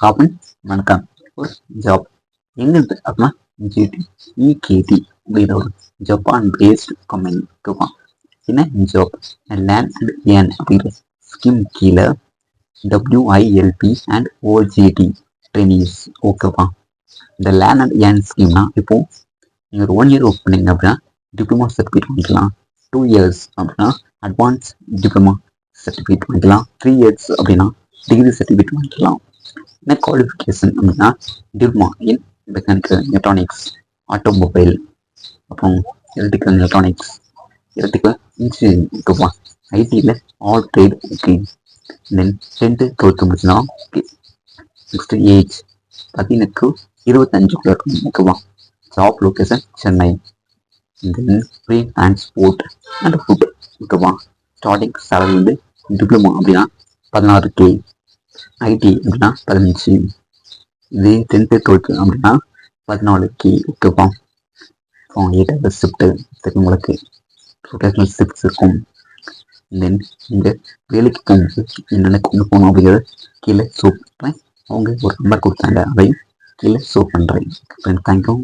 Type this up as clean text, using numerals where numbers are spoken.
Option வணக்கம். ஒரு job எங்கிருந்து அப்படின்னா GT அப்படின்ற ஒரு ஜப்பான் பேஸ்ட் கம்பெனி ஓகேவா. என்ன ஜாப் லேண்ட் அண்ட் ஏன் அப்படிங்கிற ஸ்கீம் கீழே WILP அண்ட் OJT ட்ரெயினிஸ் ஓகேவா. இந்த லேண்ட் அண்ட் ஏன் ஸ்கீம்னா இப்போ நீங்கள் ஒரு 1 year ஒர்க் பண்ணீங்க அப்படின்னா டிப்ளமா சர்டிஃபிகேட் வாங்கிக்கலாம். 2 years அப்படின்னா அட்வான்ஸ் டிப்ளமா சர்டிஃபிகேட் வாங்கிக்கலாம். 3 years அப்படின்னா டிகிரி சர்டிஃபிகேட் வாங்கிக்கலாம். என்ன குவாலிஃபிகேஷன் அப்படின்னா diploma in mechanical electronics, automobile, அப்புறம் எலக்ட்ரிக்கல் எலக்ட்ரானிக்ஸ், எலக்ட்ரிக்கல் இன்ஜினியரிங் ஓகேவா. ஐடியில் all trade okay. Then 10th 12th முடிச்சுனா ஓகே. நெக்ஸ்ட் ஏஜ் 18 to 25 இருக்கணும் ஓகேவா. Job location Chennai. Then free transport and food ஓகேவா. ஸ்டார்டிங் சேலரி வந்து டிப்ளமா அப்படின்னா 16K, ஐடி அப்படின்னா 15, இது 10th 12th அப்படின்னா 14K ஓகேவா. அப்புறம் 8 hours ஷிஃப்ட்டு உங்களுக்கு ரொட்டேஷனல் ஷிஃப்ட்ஸ் இருக்கும். தென் இந்த வேலைக்கு போகும்போது என்னென்ன கொண்டு போகணும் அப்படிங்கிறத கீழே ஷோ பண்ணுறேன். அவங்க ஒரு நம்பர் கொடுத்தாங்க, அதையும் கீழே ஷோ பண்ணுறேன். தேங்க்யூ.